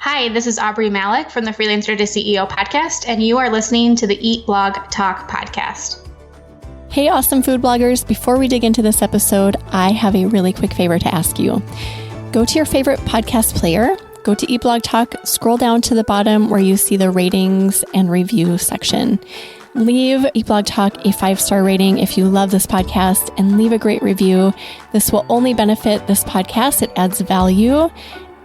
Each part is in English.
Hi, this is Aubree Malick from the Freelancer to CEO podcast, and you are listening to the Eat Blog Talk podcast. Hey, awesome food bloggers. Before we dig into this episode, I have a really quick favor to ask you. Go to your favorite podcast player, go to Eat Blog Talk, scroll down to the bottom where you see the ratings and review section. Leave Eat Blog Talk a 5-star rating if you love this podcast and leave a great review. This will only benefit this podcast. It adds value.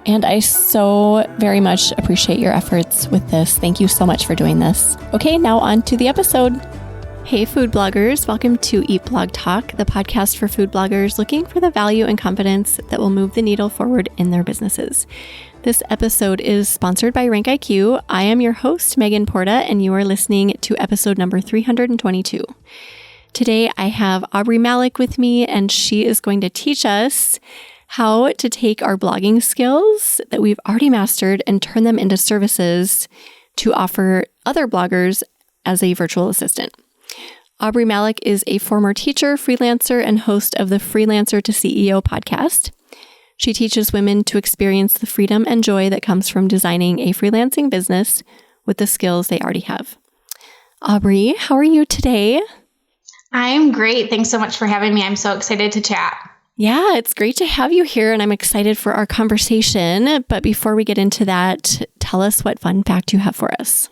And I so very much appreciate your efforts with this. Thank you so much for doing this. Okay, now on to the episode. Hey, food bloggers. Welcome to Eat Blog Talk, the podcast for food bloggers looking for the value and confidence that will move the needle forward in their businesses. This episode is sponsored by RankIQ. I am your host, Megan Porta, and you are listening to episode number 322. Today, I have Aubree Malick with me, and she is going to teach us how to take our blogging skills that we've already mastered and turn them into services to offer other bloggers as a virtual assistant. Aubree Malick is a former teacher, freelancer, and host of the Freelancer to CEO podcast. She teaches women to experience the freedom and joy that comes from designing a freelancing business with the skills they already have. Aubree, how are you today? I'm great. Thanks so much for having me. I'm so excited to chat. Yeah, it's great to have you here, and I'm excited for our conversation. But before we get into that, tell us what fun fact you have for us.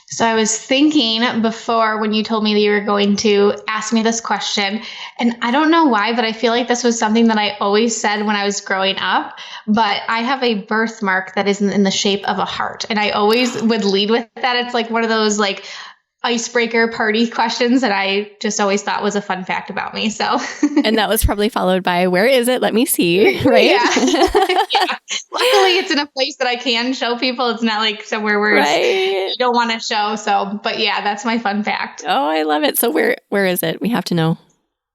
So I was thinking before when you told me that you were going to ask me this question, and I don't know why, but I feel like this was something that I always said when I was growing up, but I have a birthmark that is in the shape of a heart, and I always would lead with that. It's like one of those icebreaker party questions that I just always thought was a fun fact about me. So, and that was probably followed by, where is it? Let me see. Right. Yeah. Yeah. Luckily it's in a place that I can show people. It's not like somewhere where you don't want to show. So, but yeah, that's my fun fact. Oh, I love it. So where is it? We have to know.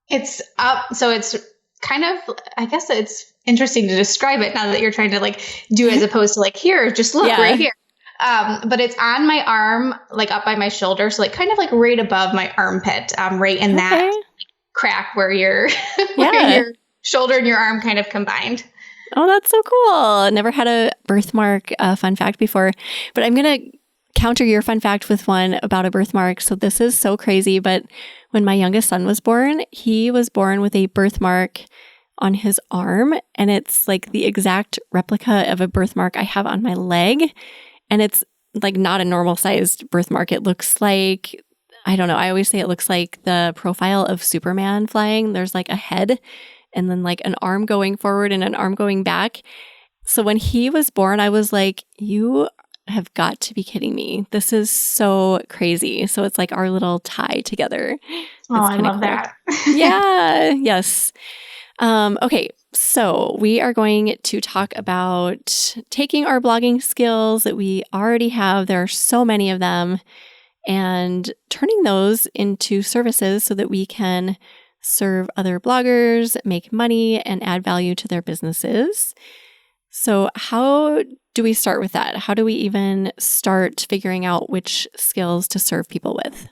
It's up. So it's kind of, I guess it's interesting to describe it now that you're trying to do it as opposed to here, just look right here. But it's on my arm, up by my shoulder. So kind of right above my armpit, right in that crack where your shoulder and your arm kind of combined. Oh, that's so cool. Never had a birthmark fun fact before, but I'm going to counter your fun fact with one about a birthmark. So this is so crazy, but when my youngest son was born, he was born with a birthmark on his arm, and it's the exact replica of a birthmark I have on my leg. And it's not a normal sized birthmark. It looks like, I don't know, I always say it looks like the profile of Superman flying. There's a head and then an arm going forward and an arm going back. So when he was born, I was like, you have got to be kidding me. This is so crazy. So it's our little tie together. Oh, I love cool. That. Yeah. Yes. Okay. So we are going to talk about taking our blogging skills that we already have. There are so many of them, and turning those into services so that we can serve other bloggers, make money, and add value to their businesses. So how do we start with that? How do we even start figuring out which skills to serve people with?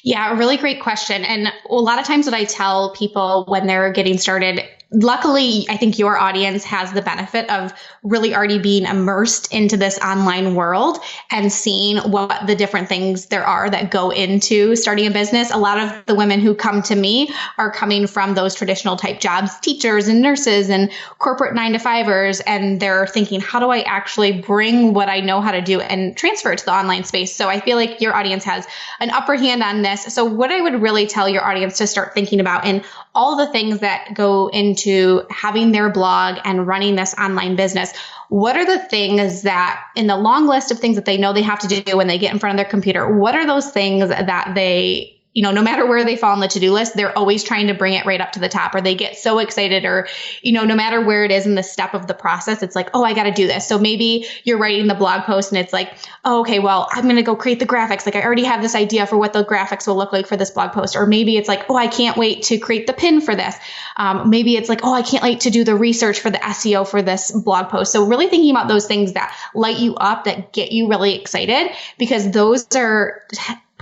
Yeah, a really great question. And a lot of times what I tell people when they're getting started, luckily, I think your audience has the benefit of really already being immersed into this online world and seeing what the different things there are that go into starting a business. A lot of the women who come to me are coming from those traditional type jobs, teachers and nurses and corporate 9-to-5ers. And they're thinking, how do I actually bring what I know how to do and transfer it to the online space? So I feel like your audience has an upper hand on this. So what I would really tell your audience to start thinking about, and all the things that go into having their blog and running this online business, what are the things that in the long list of things that they know they have to do when they get in front of their computer, what are those things that they, no matter where they fall on the to-do list, they're always trying to bring it right up to the top, or they get so excited, or, no matter where it is in the step of the process, it's oh, I got to do this. So maybe you're writing the blog post and it's oh, okay, well, I'm going to go create the graphics. I already have this idea for what the graphics will look like for this blog post. Or maybe it's oh, I can't wait to create the pin for this. Maybe it's oh, I can't wait to do the research for the SEO for this blog post. So really thinking about those things that light you up, that get you really excited, because those are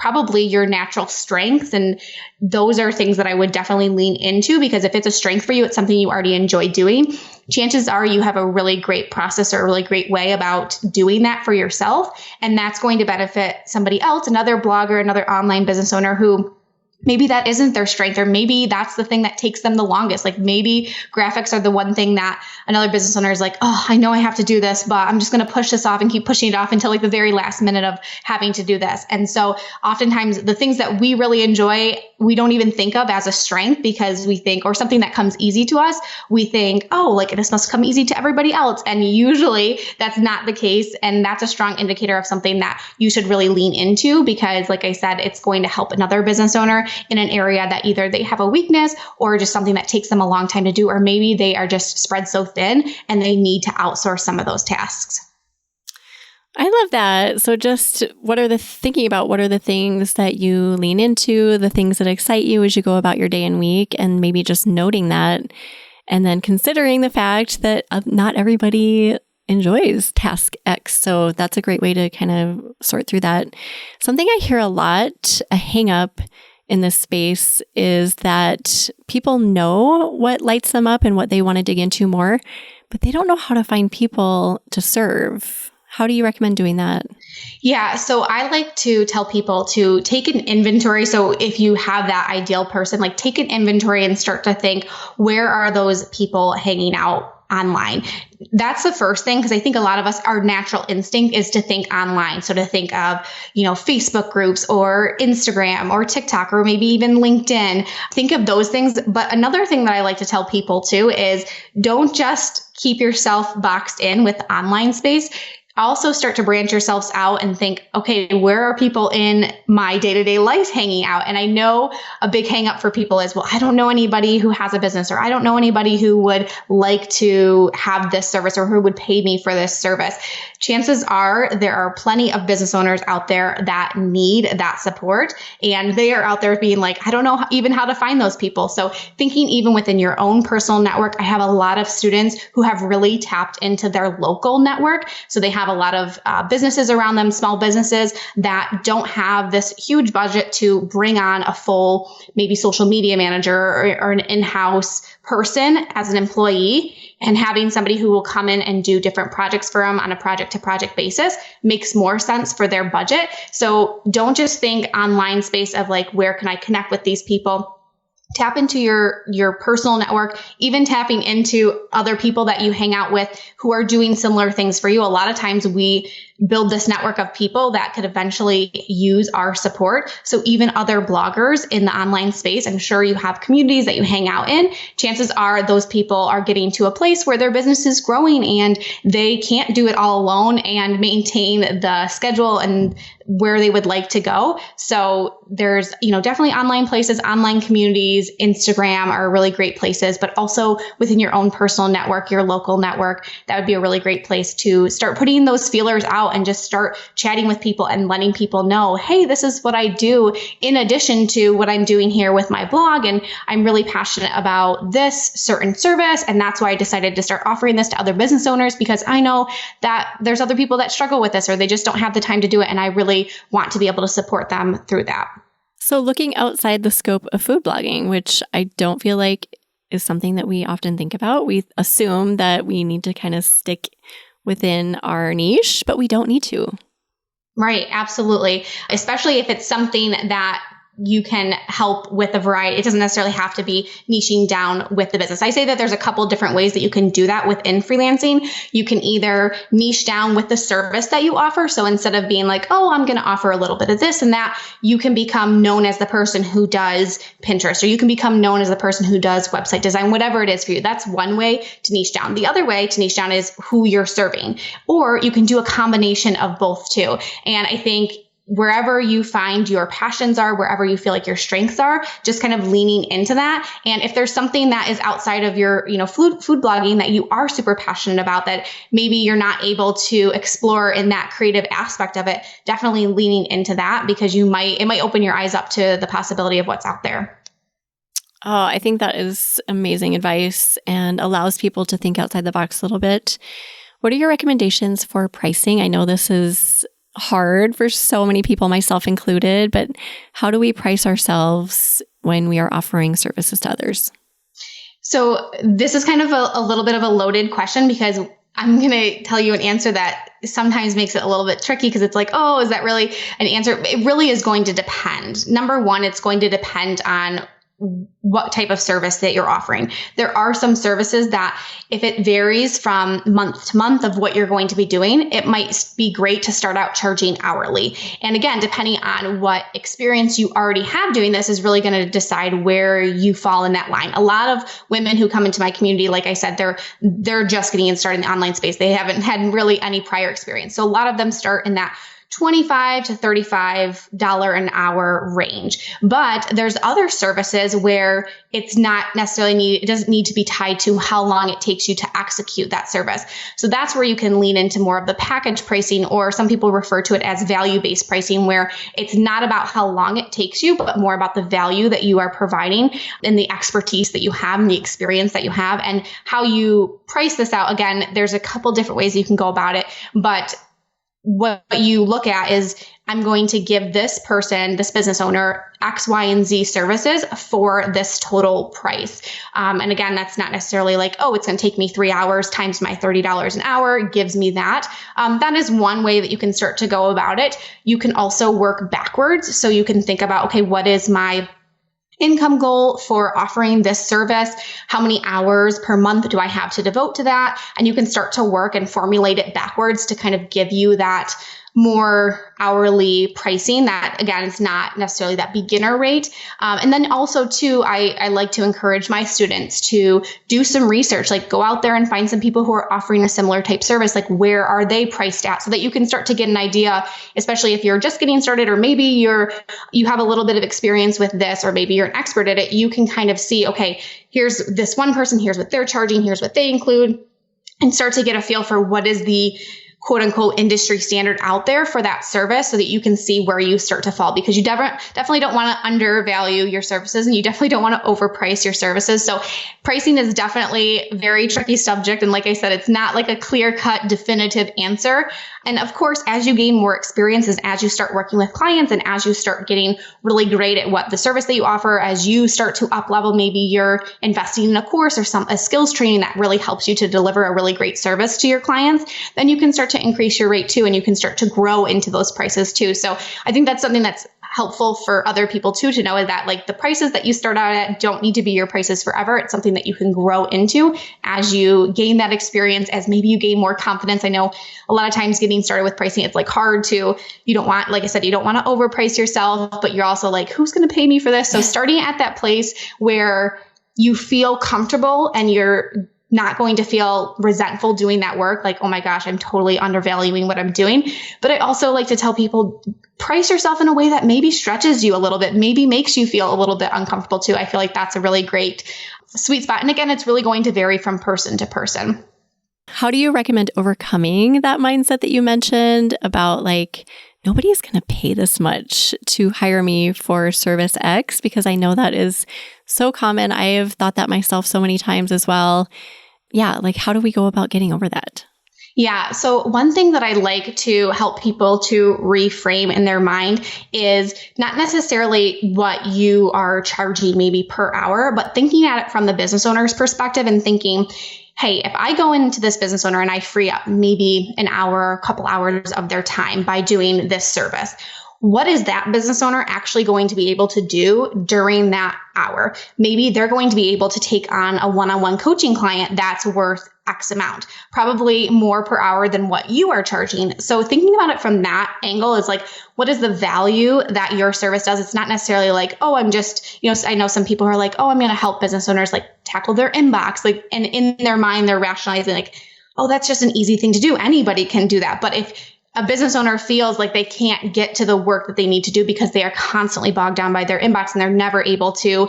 probably your natural strengths. And those are things that I would definitely lean into, because if it's a strength for you, it's something you already enjoy doing. Chances are you have a really great process or a really great way about doing that for yourself. And that's going to benefit somebody else, another blogger, another online business owner who maybe that isn't their strength, or maybe that's the thing that takes them the longest. Like maybe graphics are the one thing that another business owner is like, oh, I know I have to do this, but I'm just going to push this off and keep pushing it off until like the very last minute of having to do this. And so oftentimes the things that we really enjoy, we don't even think of as a strength, because we think, or something that comes easy to us, we think, oh, like this must come easy to everybody else. And usually that's not the case. And that's a strong indicator of something that you should really lean into, because like I said, it's going to help another business owner in an area that either they have a weakness or just something that takes them a long time to do, or maybe they are just spread so thin and they need to outsource some of those tasks. I love that. So just thinking about what are the things that you lean into, the things that excite you as you go about your day and week, and maybe just noting that, and then considering the fact that not everybody enjoys task X. So that's a great way to kind of sort through that. Something I hear a lot, a hang up in this space, is that people know what lights them up and what they want to dig into more, but they don't know how to find people to serve. How do you recommend doing that? Yeah, so I like to tell people to take an inventory. So if you have that ideal person, like take an inventory and start to think, where are those people hanging out online? That's the first thing, because I think a lot of us, our natural instinct is to think online. So to think of, Facebook groups or Instagram or TikTok or maybe even LinkedIn. Think of those things. But another thing that I like to tell people too is don't just keep yourself boxed in with online space. Also start to branch yourselves out and think, okay, where are people in my day-to-day life hanging out? And I know a big hang up for people is, well, I don't know anybody who has a business, or I don't know anybody who would like to have this service or who would pay me for this service. Chances are there are plenty of business owners out there that need that support, and they are out there being like, I don't know even how to find those people. So thinking even within your own personal network, I have a lot of students who have really tapped into their local network. So they have a lot of businesses around them, small businesses that don't have this huge budget to bring on a full, maybe social media manager or an in-house person as an employee. And having somebody who will come in and do different projects for them on a project to project basis makes more sense for their budget. So don't just think online space of like, where can I connect with these people? Tap into your personal network, even tapping into other people that you hang out with who are doing similar things for you. A lot of times we build this network of people that could eventually use our support. So even other bloggers in the online space, I'm sure you have communities that you hang out in. Chances are those people are getting to a place where their business is growing and they can't do it all alone and maintain the schedule and where they would like to go. So there's, definitely online places, online communities, Instagram are really great places, but also within your own personal network, your local network, that would be a really great place to start putting those feelers out and just start chatting with people and letting people know, hey, this is what I do in addition to what I'm doing here with my blog. And I'm really passionate about this certain service. And that's why I decided to start offering this to other business owners, because I know that there's other people that struggle with this, or they just don't have the time to do it. And I really want to be able to support them through that. So looking outside the scope of food blogging, which I don't feel like is something that we often think about. We assume that we need to kind of stick within our niche, but we don't need to. Right. Absolutely. Especially if it's something that you can help with a variety. It doesn't necessarily have to be niching down with the business. I say that there's a couple different ways that you can do that within freelancing. You can either niche down with the service that you offer. So instead of being like, oh, I'm going to offer a little bit of this and that, you can become known as the person who does Pinterest, or you can become known as the person who does website design, whatever it is for you. That's one way to niche down. The other way to niche down is who you're serving, or you can do a combination of both too. And I think wherever you find your passions are, wherever you feel like your strengths are, just kind of leaning into that. And if there's something that is outside of your, food blogging that you are super passionate about, that maybe you're not able to explore in that creative aspect of it, definitely leaning into that, because it might open your eyes up to the possibility of what's out there. Oh, I think that is amazing advice and allows people to think outside the box a little bit. What are your recommendations for pricing? I know this is hard for so many people, myself included, but how do we price ourselves when we are offering services to others? So this is kind of a little bit of a loaded question, because I'm going to tell you an answer that sometimes makes it a little bit tricky, because it's like, oh, is that really an answer? It really is going to depend. Number one, it's going to depend on what type of service that you're offering. There are some services that, if it varies from month to month of what you're going to be doing, it might be great to start out charging hourly. And again, depending on what experience you already have doing this is really going to decide where you fall in that line. A lot of women who come into my community, like I said, they're just getting started in the online space. They haven't had really any prior experience. So a lot of them start in that $25 to $35 an hour range. But there's other services where it's not necessarily it doesn't need to be tied to how long it takes you to execute that service. So that's where you can lean into more of the package pricing, or some people refer to it as value-based pricing, where it's not about how long it takes you, but more about the value that you are providing and the expertise that you have and the experience that you have, and how you price this out. Again, there's a couple different ways you can go about it, but what you look at is, I'm going to give this person, this business owner, X, Y, and Z services for this total price. And again, that's not necessarily like, oh, it's going to take me 3 hours times my $30 an hour gives me that. That is one way that you can start to go about it. You can also work backwards. So you can think about, okay, what is my income goal for offering this service? How many hours per month do I have to devote to that? And you can start to work and formulate it backwards to kind of give you that more hourly pricing that, again, is not necessarily that beginner rate. And then also too, I like to encourage my students to do some research, like go out there and find some people who are offering a similar type service, like where are they priced at, so that you can start to get an idea, especially if you're just getting started, or maybe you have a little bit of experience with this, or maybe you're an expert at it. You can kind of see, okay, here's this one person, here's what they're charging, here's what they include, and start to get a feel for what is the quote unquote industry standard out there for that service, so that you can see where you start to fall, because you definitely don't want to undervalue your services, and you definitely don't want to overprice your services. So pricing is definitely a very tricky subject. And like I said, it's not like a clear cut definitive answer. And of course, as you gain more experiences, as you start working with clients, and as you start getting really great at what the service that you offer, as you start to up level, maybe you're investing in a course or a skills training that really helps you to deliver a really great service to your clients, then you can start to increase your rate too, and you can start to grow into those prices too. So I think that's something that's helpful for other people too, to know, is that like the prices that you start out at don't need to be your prices forever. It's something that you can grow into as you gain that experience, as maybe you gain more confidence. I know a lot of times getting started with pricing, it's like hard to, you don't want, like I said, you don't want to overprice yourself, but you're also like, who's going to pay me for this? So starting at that place where you feel comfortable and you're not going to feel resentful doing that work, like, oh my gosh, I'm totally undervaluing what I'm doing. But I also like to tell people, price yourself in a way that maybe stretches you a little bit, maybe makes you feel a little bit uncomfortable too. I feel like that's a really great sweet spot. And again, it's really going to vary from person to person. How do you recommend overcoming that mindset that you mentioned about like, nobody's going to pay this much to hire me for service X? Because I know that is so common. I have thought that myself so many times as well. Yeah, like how do we go about getting over that? Yeah. So one thing that I like to help people to reframe in their mind is not necessarily what you are charging maybe per hour, but thinking at it from the business owner's perspective and thinking, hey, if I go into this business owner and I free up maybe an hour, a couple hours of their time by doing this service, what is that business owner actually going to be able to do during that hour? Maybe they're going to be able to take on a one-on-one coaching client that's worth X amount, probably more per hour than what you are charging. So thinking about it from that angle is like, what is the value that your service does? It's not necessarily like, oh, I'm just, I know some people who are like, oh, I'm going to help business owners like tackle their inbox. Like, and in their mind, they're rationalizing like, oh, that's just an easy thing to do. Anybody can do that. But if a business owner feels like they can't get to the work that they need to do because they are constantly bogged down by their inbox and they're never able to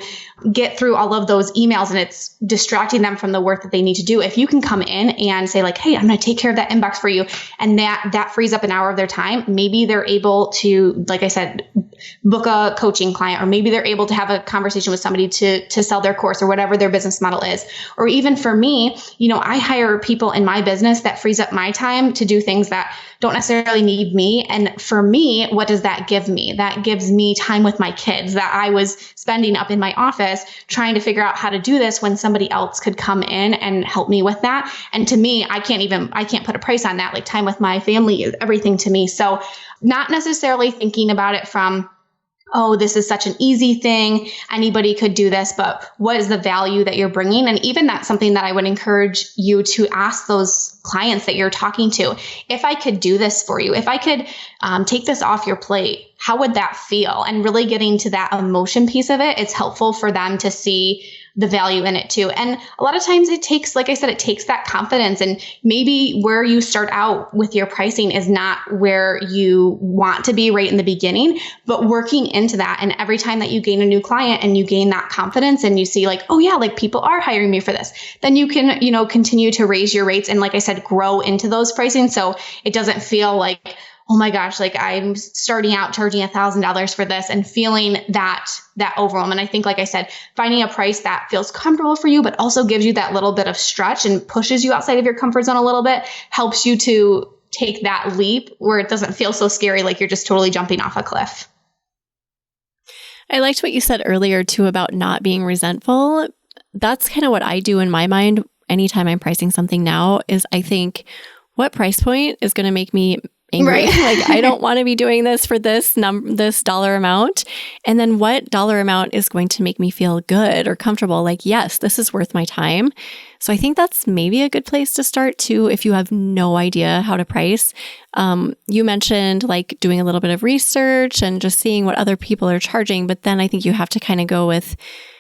get through all of those emails and it's distracting them from the work that they need to do. If you can come in and say like, hey, I'm going to take care of that inbox for you, and that frees up an hour of their time, maybe they're able to, like I said, book a coaching client, or maybe they're able to have a conversation with somebody to sell their course or whatever their business model is. Or even for me, I hire people in my business that frees up my time to do things that don't necessarily need me. And for me, what does that give me? That gives me time with my kids that I was spending up in my office trying to figure out how to do this when somebody else could come in and help me with that. And to me, I can't put a price on that. Like, time with my family is everything to me. So not necessarily thinking about it from, oh, this is such an easy thing, anybody could do this, but what is the value that you're bringing? And even that's something that I would encourage you to ask those clients that you're talking to. If I could do this for you, if I could take this off your plate, how would that feel? And really getting to that emotion piece of it, it's helpful for them to see the value in it too. And a lot of times it takes, like I said, it takes that confidence, and maybe where you start out with your pricing is not where you want to be right in the beginning, but working into that. And every time that you gain a new client and you gain that confidence and you see like, oh yeah, like people are hiring me for this, then you can, continue to raise your rates and, like I said, grow into those pricing. So it doesn't feel like, oh my gosh, like I'm starting out charging $1,000 for this and feeling that overwhelm. And I think, like I said, finding a price that feels comfortable for you, but also gives you that little bit of stretch and pushes you outside of your comfort zone a little bit, helps you to take that leap where it doesn't feel so scary, like you're just totally jumping off a cliff. I liked what you said earlier too about not being resentful. That's kind of what I do in my mind anytime I'm pricing something now, is I think, what price point is going to make me angry? Right. Like, I don't want to be doing this for this dollar amount. And then what dollar amount is going to make me feel good or comfortable? Like, yes, this is worth my time. So I think that's maybe a good place to start too, if you have no idea how to price. You mentioned like doing a little bit of research and just seeing what other people are charging, but then I think you have to kind of go with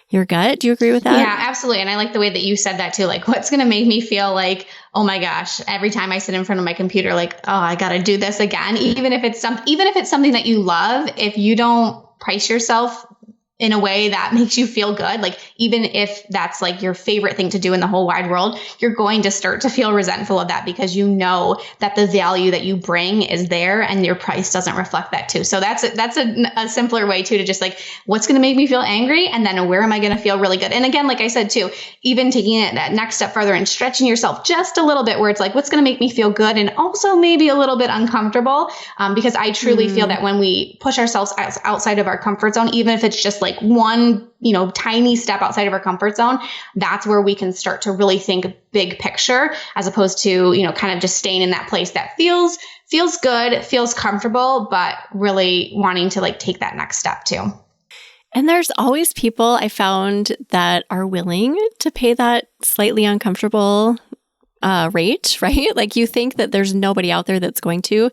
your gut. Do you agree with that? Yeah, absolutely. And I like the way that you said that too. Like, what's going to make me feel like, oh my gosh, every time I sit in front of my computer, like, oh, I got to do this again. Even if it's something that you love, if you don't price yourself in a way that makes you feel good, like even if that's like your favorite thing to do in the whole wide world, you're going to start to feel resentful of that because you know that the value that you bring is there and your price doesn't reflect that too. So that's a simpler way too, to just like, what's going to make me feel angry? And then where am I going to feel really good? And again, like I said too, even taking it that next step further and stretching yourself just a little bit, where it's like, what's going to make me feel good? And also maybe a little bit uncomfortable. Because I truly feel that when we push ourselves outside of our comfort zone, even if it's just like one, tiny step outside of our comfort zone, that's where we can start to really think big picture, as opposed to, kind of just staying in that place that feels good, feels comfortable, but really wanting to like take that next step too. And there's always people I found that are willing to pay that slightly uncomfortable rate, right? Like, you think that there's nobody out there that's going to,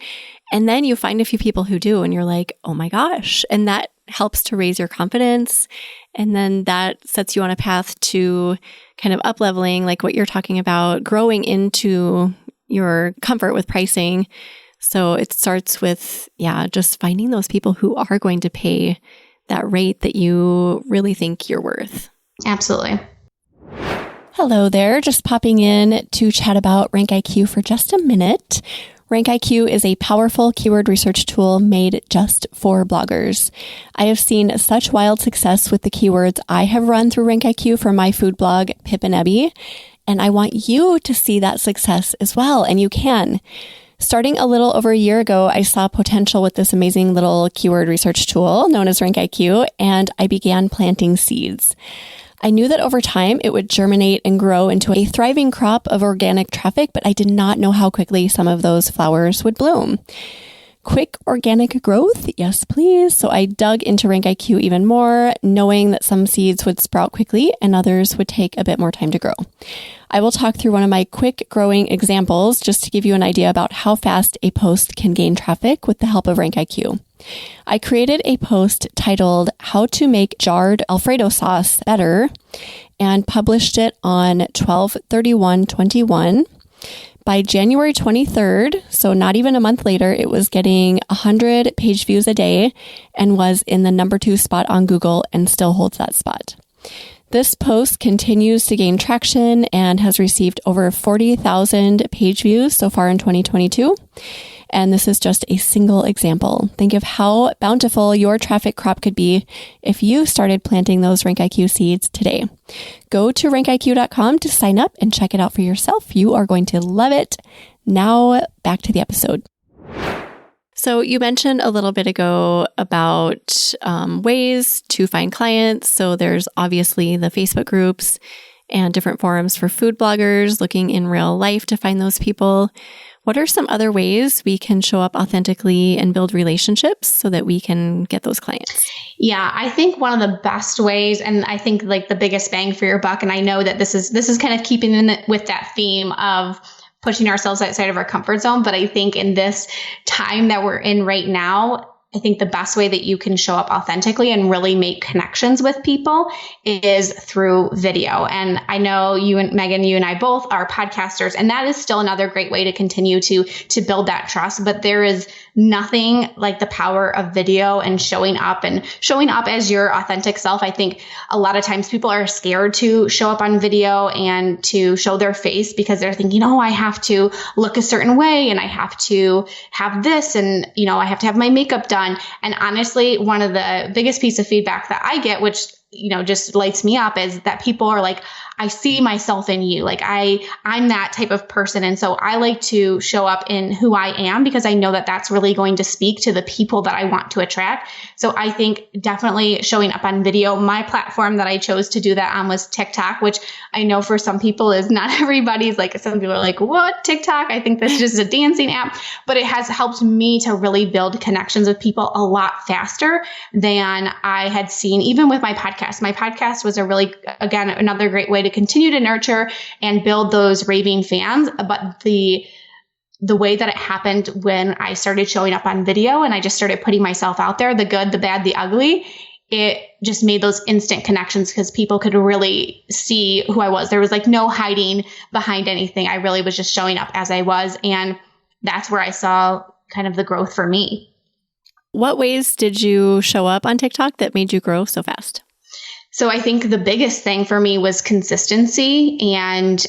and then you find a few people who do, and you're like, oh my gosh. And that helps to raise your confidence. And then that sets you on a path to kind of up-leveling, like what you're talking about, growing into your comfort with pricing. So it starts with, just finding those people who are going to pay that rate that you really think you're worth. Absolutely. Hello there. Just popping in to chat about RankIQ for just a minute. RankIQ is a powerful keyword research tool made just for bloggers. I have seen such wild success with the keywords I have run through RankIQ for my food blog, Pip and Ebby, and I want you to see that success as well, and you can. Starting a little over a year ago, I saw potential with this amazing little keyword research tool known as RankIQ, and I began planting seeds. I knew that over time it would germinate and grow into a thriving crop of organic traffic, but I did not know how quickly some of those flowers would bloom. Quick organic growth? Yes, please. So I dug into RankIQ even more, knowing that some seeds would sprout quickly and others would take a bit more time to grow. I will talk through one of my quick growing examples just to give you an idea about how fast a post can gain traffic with the help of RankIQ. I created a post titled How to Make Jarred Alfredo Sauce Better and published it on 12/31/21. By January 23rd, so not even a month later, it was getting 100 page views a day and was in the number 2 spot on Google and still holds that spot. This post continues to gain traction and has received over 40,000 page views so far in 2022. And this is just a single example. Think of how bountiful your traffic crop could be if you started planting those RankIQ seeds today. Go to rankiq.com to sign up and check it out for yourself. You are going to love it. Now back to the episode. So you mentioned a little bit ago about ways to find clients. So there's obviously the Facebook groups and different forums for food bloggers looking in real life to find those people. What are some other ways we can show up authentically and build relationships so that we can get those clients? Yeah, I think one of the best ways, and I think like the biggest bang for your buck, and I know that this is kind of keeping in with that theme of pushing ourselves outside of our comfort zone. But I think in this time that we're in right now, I think the best way that you can show up authentically and really make connections with people is through video. And I know you and Megan, you and I both are podcasters, and that is still another great way to continue to build that trust. But there is nothing like the power of video and showing up as your authentic self. I think a lot of times people are scared to show up on video and to show their face because they're thinking, oh, I have to look a certain way and I have to have this and, I have to have my makeup done. And honestly, one of the biggest piece of feedback that I get, which, just lights me up, is that people are like, I see myself in you. Like I'm that type of person. And so I like to show up in who I am because I know that that's really going to speak to the people that I want to attract. So I think definitely showing up on video. My platform that I chose to do that on was TikTok, which I know for some people is not everybody's like, some people are like, what, TikTok? I think this is just a dancing app, but it has helped me to really build connections with people a lot faster than I had seen, even with my podcast. My podcast was again, another great way to continue to nurture and build those raving fans. But the way that it happened when I started showing up on video and I just started putting myself out there, the good, the bad, the ugly, it just made those instant connections because people could really see who I was. There was like no hiding behind anything. I really was just showing up as I was. And that's where I saw kind of the growth for me. What ways did you show up on TikTok that made you grow so fast? So I think the biggest thing for me was consistency. And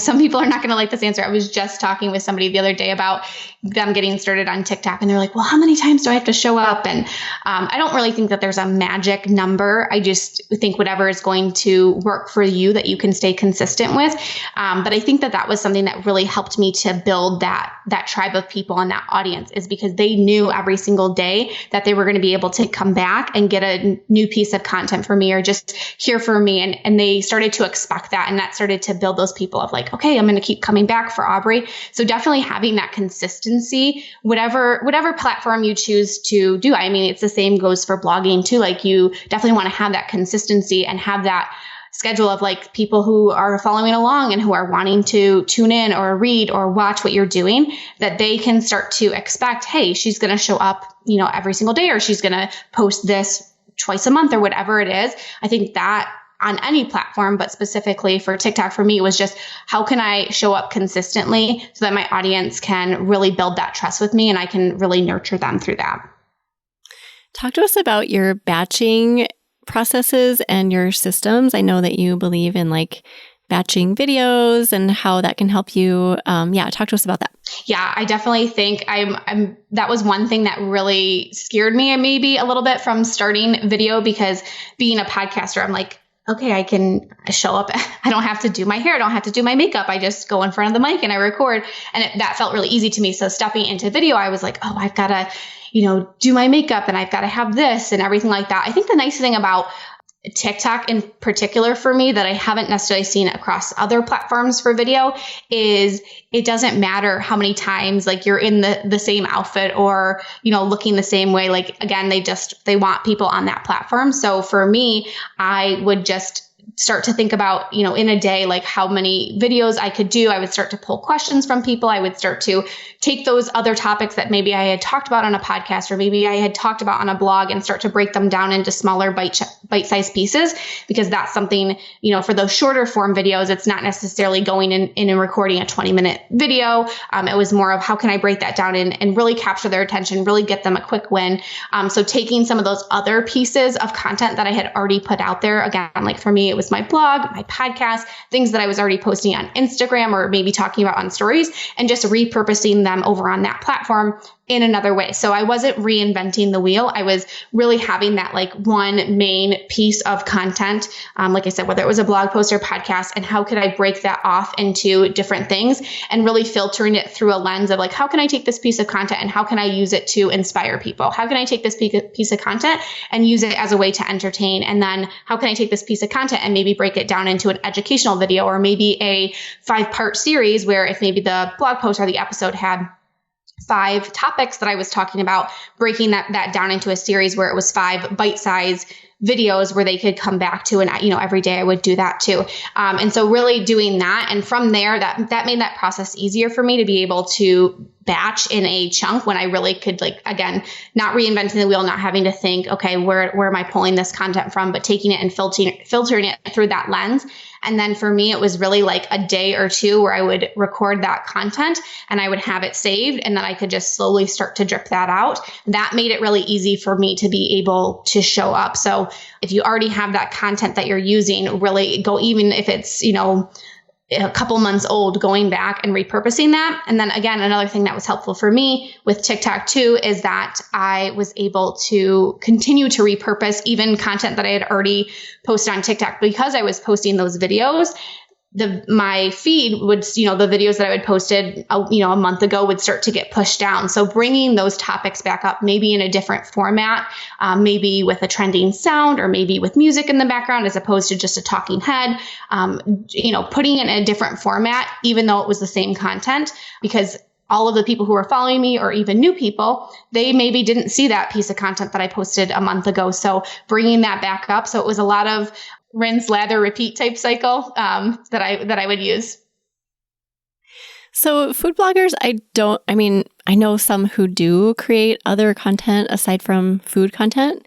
some people are not going to like this answer. I was just talking with somebody the other day about them getting started on TikTok. And they're like, well, how many times do I have to show up? And I don't really think that there's a magic number. I just think whatever is going to work for you that you can stay consistent with. But I think that was something that really helped me to build that tribe of people and that audience, is because they knew every single day that they were going to be able to come back and get a new piece of content for me or just hear from me. And they started to expect that. And that started to build those people of like, okay, I'm going to keep coming back for Aubree. So definitely having that consistency, whatever platform you choose to do. I mean, it's the same goes for blogging too. Like you definitely want to have that consistency and have that schedule of like people who are following along and who are wanting to tune in or read or watch what you're doing, that they can start to expect, hey, she's going to show up, every single day, or she's going to post this twice a month or whatever it is. I think that on any platform, but specifically for TikTok, for me, was just how can I show up consistently so that my audience can really build that trust with me and I can really nurture them through that. Talk to us about your batching processes and your systems. I know that you believe in like batching videos and how that can help you. Talk to us about that. Yeah, I definitely think that was one thing that really scared me maybe a little bit from starting video, because being a podcaster, I'm like, okay, I can show up. I don't have to do my hair. I don't have to do my makeup. I just go in front of the mic and I record. And that felt really easy to me. So stepping into video, I was like, oh, I've got to, do my makeup and I've got to have this and everything like that. I think the nice thing about TikTok in particular for me that I haven't necessarily seen across other platforms for video is it doesn't matter how many times like you're in the same outfit or, looking the same way. Like, again, they want people on that platform. So for me, I would just start to think about, in a day, like how many videos I could do. I would start to pull questions from people. I would start to take those other topics that maybe I had talked about on a podcast or maybe I had talked about on a blog and start to break them down into smaller bite-sized pieces, because that's something, for those shorter form videos, it's not necessarily going in and recording a 20-minute video. It was more of how can I break that down and really capture their attention, really get them a quick win. So taking some of those other pieces of content that I had already put out there, again, like for me, it was my blog, my podcast, things that I was already posting on Instagram or maybe talking about on stories, and just repurposing them over on that platform in another way. So I wasn't reinventing the wheel. I was really having that like one main piece of content. Like I said, whether it was a blog post or podcast, and how could I break that off into different things and really filtering it through a lens of like, how can I take this piece of content and how can I use it to inspire people? How can I take this piece of content and use it as a way to entertain? And then how can I take this piece of content and maybe break it down into an educational video or maybe a 5-part series where if maybe the blog post or the episode had 5 topics that I was talking about, breaking that down into a series where it was 5 bite-sized videos where they could come back to. And, every day I would do that too. And so really doing that. And from there, that made that process easier for me to be able to batch in a chunk when I really could, like, again, not reinventing the wheel, not having to think, okay, where am I pulling this content from, but taking it and filtering it through that lens. And then for me, it was really like a day or two where I would record that content and I would have it saved, and then I could just slowly start to drip that out. That made it really easy for me to be able to show up. So if you already have that content that you're using, really go, even if it's, a couple months old, going back and repurposing that. And then again, another thing that was helpful for me with TikTok too, is that I was able to continue to repurpose even content that I had already posted on TikTok, because I was posting those videos. My feed would, the videos that I had posted, a month ago would start to get pushed down. So bringing those topics back up, maybe in a different format, maybe with a trending sound or maybe with music in the background as opposed to just a talking head, putting it in a different format, even though it was the same content, because all of the people who are following me or even new people, they maybe didn't see that piece of content that I posted a month ago. So bringing that back up. So it was a lot of rinse, lather, repeat type cycle that I would use. So food bloggers, I know some who do create other content aside from food content,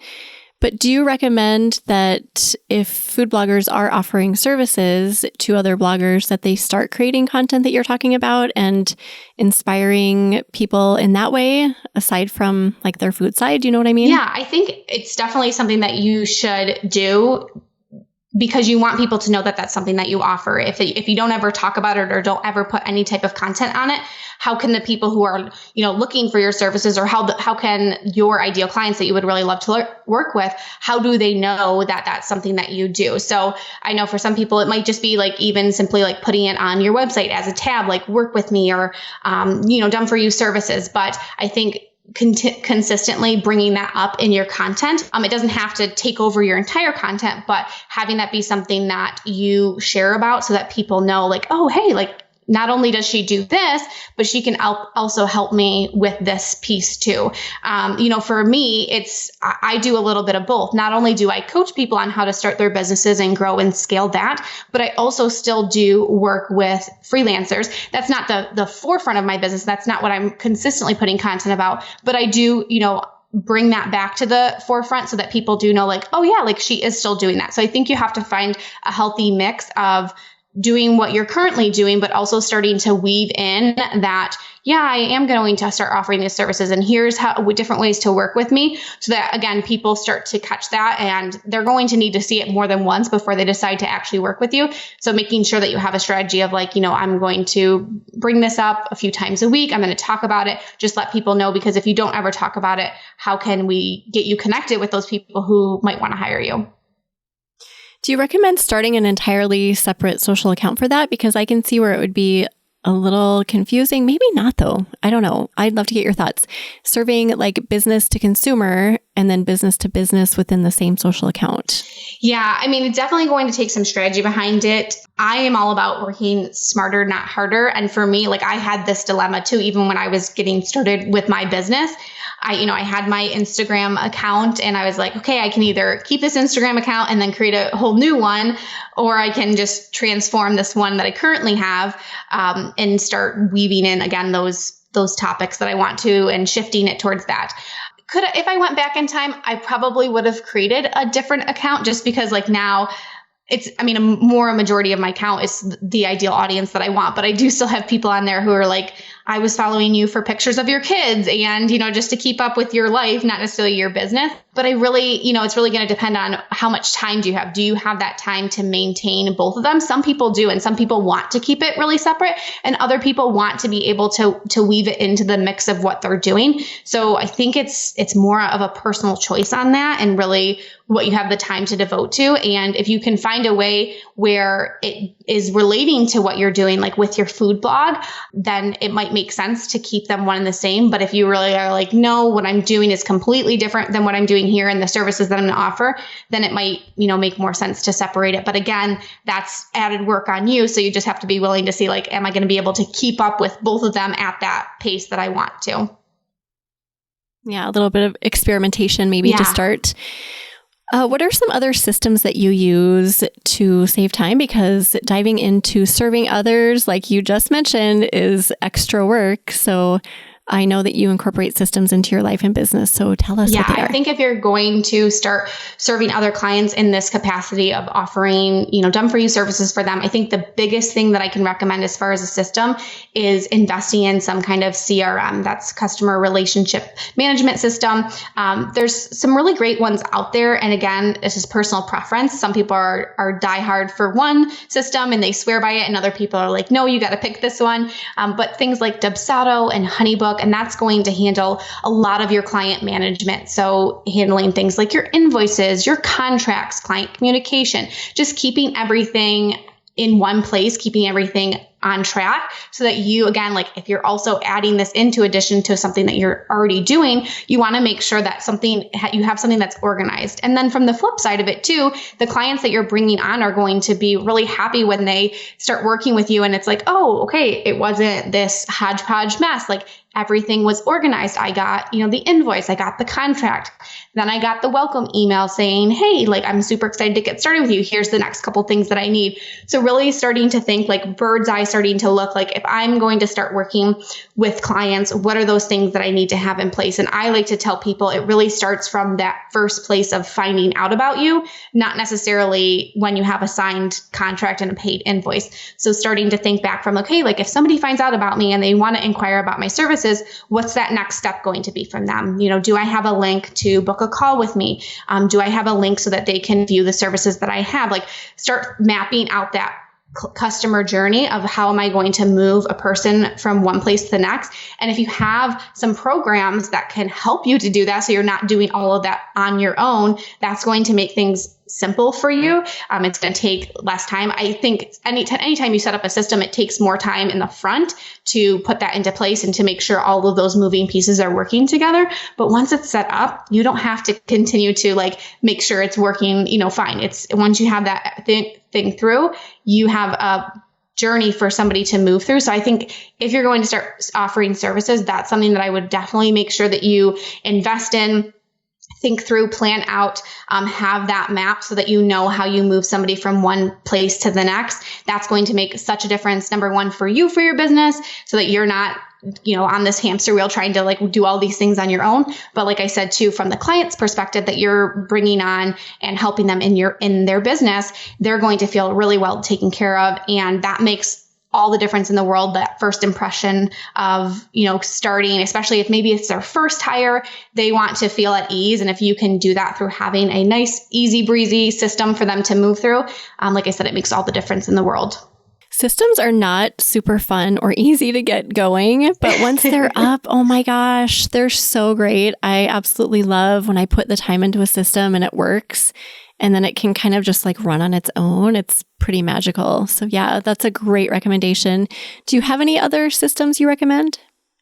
but do you recommend that if food bloggers are offering services to other bloggers, that they start creating content that you're talking about and inspiring people in that way, aside from like their food side? Do you know what I mean? Yeah, I think it's definitely something that you should do, because you want people to know that that's something that you offer. If you don't ever talk about it or don't ever put any type of content on it, how can the people who are, looking for your services, or how can your ideal clients that you would really love to work with, how do they know that that's something that you do? So I know for some people, it might just be like even simply like putting it on your website as a tab, like work with me or, done for you services. But I think consistently bringing that up in your content. It doesn't have to take over your entire content, but having that be something that you share about so that people know, like, oh, hey, like, not only does she do this, but she can also help me with this piece too. For me, I do a little bit of both. Not only do I coach people on how to start their businesses and grow and scale that, but I also still do work with freelancers. That's not the forefront of my business. That's not what I'm consistently putting content about, but I do, bring that back to the forefront so that people do know, like, oh yeah, like she is still doing that. So I think you have to find a healthy mix of doing what you're currently doing, but also starting to weave in that, yeah, I am going to start offering these services, and here's different ways to work with me, so that, again, people start to catch that, and they're going to need to see it more than once before they decide to actually work with you. So making sure that you have a strategy of like, I'm going to bring this up a few times a week. I'm going to talk about it. Just let people know, because if you don't ever talk about it, how can we get you connected with those people who might want to hire you? Do you recommend starting an entirely separate social account for that? Because I can see where it would be a little confusing. Maybe not though. I don't know. I'd love to get your thoughts. Serving like business to consumer and then business to business within the same social account. Yeah, I mean, it's definitely going to take some strategy behind it. I am all about working smarter, not harder. And for me, like I had this dilemma too, even when I was getting started with my business. I had my Instagram account and I was like, okay, I can either keep this Instagram account and then create a whole new one, or I can just transform this one that I currently have and start weaving in again those topics that I want to and shifting it towards that. If I went back in time, I probably would have created a different account just because like now a majority of my account is the ideal audience that I want, but I do still have people on there who are like, I was following you for pictures of your kids and, just to keep up with your life, not necessarily your business. But I really, it's really going to depend on how much time do you have? Do you have that time to maintain both of them? Some people do, and some people want to keep it really separate, and other people want to be able to weave it into the mix of what they're doing. So I think it's more of a personal choice on that and really what you have the time to devote to. And if you can find a way where it is relating to what you're doing, like with your food blog, then it might make sense to keep them one and the same. But if you really are like, no, what I'm doing is completely different than what I'm doing here and the services that I'm going to offer, then it might, make more sense to separate it. But again, that's added work on you. So you just have to be willing to see like, am I going to be able to keep up with both of them at that pace that I want to? Yeah, a little bit of experimentation maybe to start. What are some other systems that you use to save time? Because diving into serving others, like you just mentioned, is extra work. So I know that you incorporate systems into your life and business. So tell us what they are. I think if you're going to start serving other clients in this capacity of offering, done for you services for them, I think the biggest thing that I can recommend as far as a system is investing in some kind of CRM. That's customer relationship management system. There's some really great ones out there. And again, it's just personal preference. Some people are diehard for one system and they swear by it. And other people are like, no, you got to pick this one. But things like Dubsado and Honeybook, and that's going to handle a lot of your client management. So handling things like your invoices, your contracts, client communication, just keeping everything in one place, keeping everything on track so that you, again, like if you're also adding this into addition to something that you're already doing, you want to make sure that you have something that's organized. And then from the flip side of it too, the clients that you're bringing on are going to be really happy when they start working with you. And it's like, oh, okay, it wasn't this hodgepodge mess. Like everything was organized. I got, the invoice, I got the contract. Then I got the welcome email saying, hey, like I'm super excited to get started with you. Here's the next couple things that I need. So really starting to think like bird's eye, starting to look like if I'm going to start working with clients, what are those things that I need to have in place? And I like to tell people it really starts from that first place of finding out about you, not necessarily when you have a signed contract and a paid invoice. So starting to think back from, okay, like if somebody finds out about me and they want to inquire about my services, what's that next step going to be from them? Do I have a link to book a call with me? Do I have a link so that they can view the services that I have? Like start mapping out that customer journey of how am I going to move a person from one place to the next. And if you have some programs that can help you to do that, so you're not doing all of that on your own, that's going to make things simple for you. It's going to take less time. I think anytime you set up a system, it takes more time in the front to put that into place and to make sure all of those moving pieces are working together. But once it's set up, you don't have to continue to like make sure it's working, fine. It's once you have that thing through, you have a journey for somebody to move through. So I think if you're going to start offering services, that's something that I would definitely make sure that you invest in. Think through, plan out, have that map so that you know how you move somebody from one place to the next. That's going to make such a difference, number one, for you, for your business, so that you're not, on this hamster wheel trying to like do all these things on your own. But like I said, too, from the client's perspective that you're bringing on and helping them in their business, they're going to feel really well taken care of. And that makes all the difference in the world, that first impression of, starting, especially if maybe it's their first hire, they want to feel at ease. And if you can do that through having a nice, easy breezy system for them to move through, like I said, it makes all the difference in the world. Systems are not super fun or easy to get going, but once they're up, oh my gosh, they're so great. I absolutely love when I put the time into a system and it works. and then it can kind of just like run on its own. It's pretty magical. So yeah, that's a great recommendation. Do you have any other systems you recommend?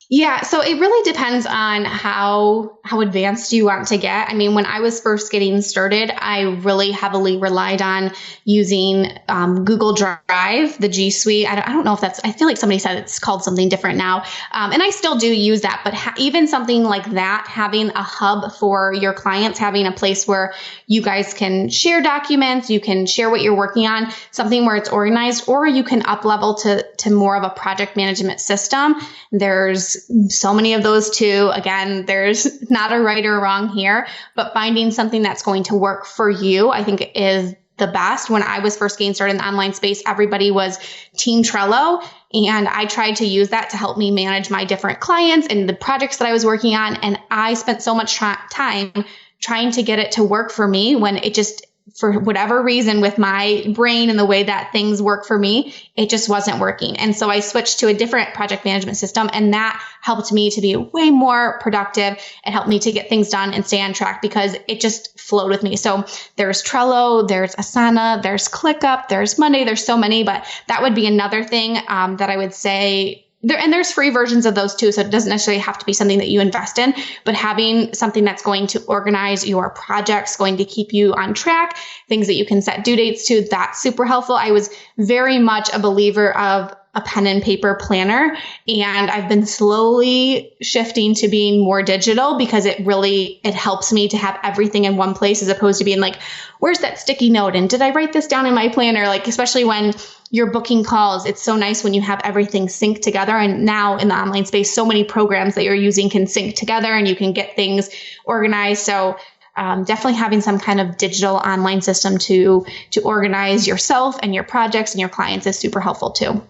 Yeah, so it really depends on how advanced you want to get. I mean, when I was first getting started, I really heavily relied on using Google Drive, the G Suite. I don't know if that's, I feel like somebody said it's called something different now. And I still do use that, but even something like that, having a hub for your clients, having a place where you guys can share documents, you can share what you're working on, something where it's organized, or you can up level to more of a project management system. There's so many of those too. Again, there's not a right or wrong here, but finding something that's going to work for you, I think is the best. When I was first getting started in the online space, everybody was Team Trello. And I tried to use that to help me manage my different clients and the projects that I was working on. And I spent so much time trying to get it to work for me when it just, for whatever reason with my brain and the way that things work for me, it just wasn't working. And so I switched to a different project management system, and that helped me to be way more productive. It helped me to get things done and stay on track because it just flowed with me. So there's Trello, there's Asana, there's ClickUp, there's Monday, there's so many, but that would be another thing that I would say. There's free versions of those too, so it doesn't necessarily have to be something that you invest in, but having something that's going to organize your projects, going to keep you on track, things that you can set due dates to, that's super helpful. I was very much a believer of a pen and paper planner, and I've been slowly shifting to being more digital because it helps me to have everything in one place as opposed to being like, where's that sticky note? And did I write this down in my planner? Like, especially when you're booking calls, it's so nice when you have everything synced together. And now in the online space, so many programs that you're using can sync together and you can get things organized. So definitely having some kind of digital online system to organize yourself and your projects and your clients is super helpful too.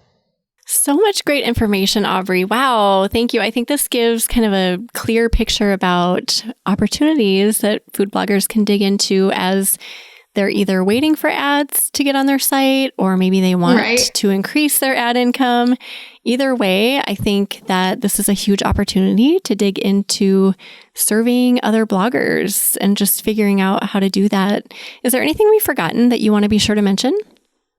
So much great information, Aubree. Wow. Thank you. I think this gives kind of a clear picture about opportunities that food bloggers can dig into as they're either waiting for ads to get on their site, or maybe they want to increase their ad income. Either way, I think that this is a huge opportunity to dig into serving other bloggers and just figuring out how to do that. Is there anything we've forgotten that you want to be sure to mention?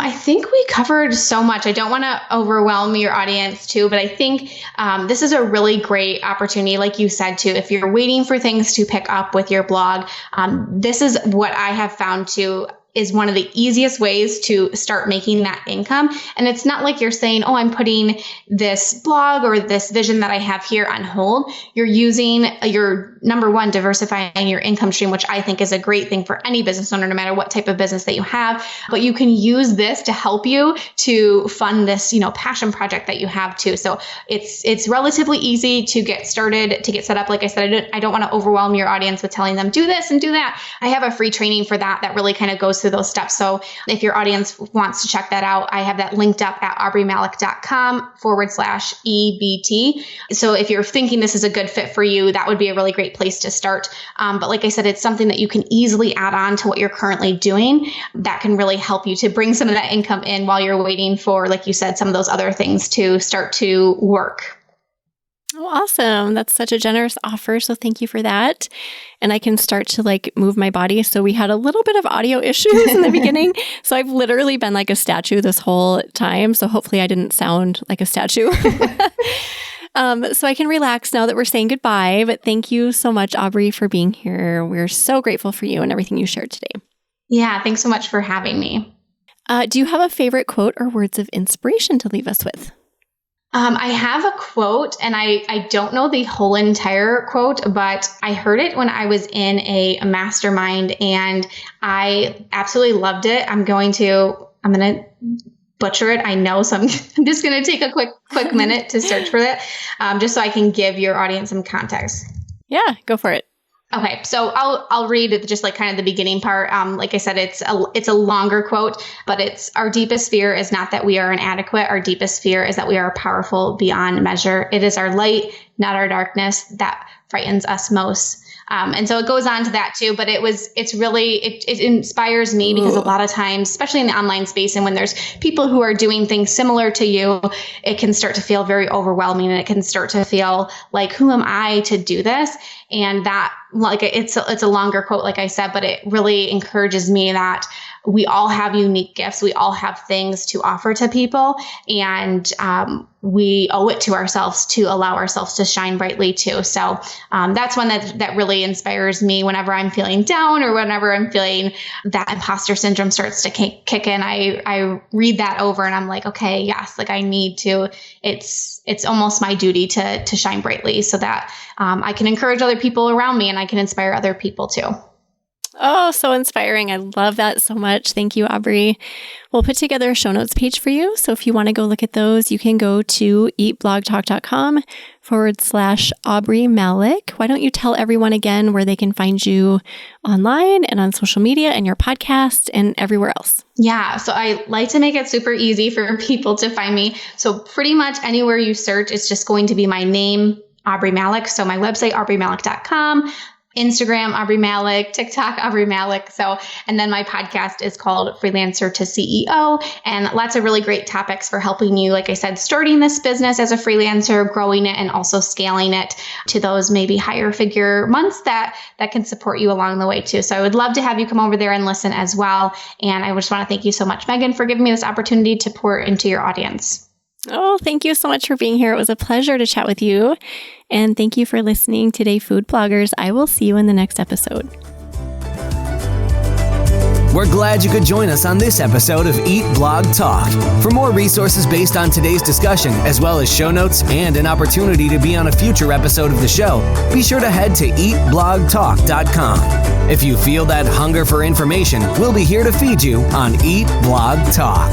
I think we covered so much. I don't want to overwhelm your audience too, but I think this is a really great opportunity, like you said too. If you're waiting for things to pick up with your blog, this is what I have found too is one of the easiest ways to start making that income. And it's not like you're saying, oh, I'm putting this blog or this vision that I have here on hold. You're using your number one, diversifying your income stream, which I think is a great thing for any business owner, no matter what type of business that you have. But you can use this to help you to fund this, passion project that you have too. So it's relatively easy to get started, to get set up. Like I said, I don't want to overwhelm your audience with telling them do this and do that. I have a free training for that really kind of goes through those steps. So if your audience wants to check that out, I have that linked up at aubreemalick.com/EBT. So if you're thinking this is a good fit for you, that would be a really great place to start. But like I said, it's something that you can easily add on to what you're currently doing that can really help you to bring some of that income in while you're waiting for, like you said, some of those other things to start to work. Oh, awesome. That's such a generous offer. So thank you for that. And I can start to move my body. So we had a little bit of audio issues in the beginning. So I've literally been like a statue this whole time. So hopefully I didn't sound like a statue. So I can relax now that we're saying goodbye. But thank you so much, Aubree, for being here. We're so grateful for you and everything you shared today. Yeah, thanks so much for having me. Do you have a favorite quote or words of inspiration to leave us with? I have a quote, and I don't know the whole entire quote, but I heard it when I was in a mastermind and I absolutely loved it. I'm going to butcher it. I know, so I'm just going to take a quick minute to search for it, just so I can give your audience some context. Yeah, go for it. Okay, so I'll read just kind of the beginning part. Like I said, it's a longer quote, but it's our deepest fear is not that we are inadequate. Our deepest fear is that we are powerful beyond measure. It is our light not our darkness, that frightens us most. And so it goes on to that too, but it inspires me because a lot of times, especially in the online space, and when there's people who are doing things similar to you, it can start to feel very overwhelming, and it can start to feel like, who am I to do this? And that, like, it's a longer quote, like I said, but it really encourages me that we all have unique gifts. We all have things to offer to people, and we owe it to ourselves to allow ourselves to shine brightly too. So that's one that really inspires me whenever I'm feeling down, or whenever I'm feeling that imposter syndrome starts to kick in. I read that over and I'm like, okay, yes, like I need to, it's almost my duty to shine brightly so that I can encourage other people around me, and I can inspire other people too. Oh, so inspiring. I love that so much. Thank you, Aubree. We'll put together a show notes page for you. So if you want to go look at those, you can go to eatblogtalk.com/Aubree Malick. Why don't you tell everyone again where they can find you online and on social media and your podcast and everywhere else? Yeah. So I like to make it super easy for people to find me. So pretty much anywhere you search, it's just going to be my name, Aubree Malick. So my website, aubreemalick.com. Instagram, Aubree Malick, TikTok, Aubree Malick. So, and then my podcast is called Freelancer to CEO, and lots of really great topics for helping you, like I said, starting this business as a freelancer, growing it, and also scaling it to those maybe higher figure months that can support you along the way too. So I would love to have you come over there and listen as well. And I just want to thank you so much, Megan, for giving me this opportunity to pour into your audience. Oh, thank you so much for being here. It was a pleasure to chat with you. And thank you for listening today, food bloggers. I will see you in the next episode. We're glad you could join us on this episode of Eat Blog Talk. For more resources based on today's discussion, as well as show notes and an opportunity to be on a future episode of the show, be sure to head to eatblogtalk.com. If you feel that hunger for information, we'll be here to feed you on Eat Blog Talk.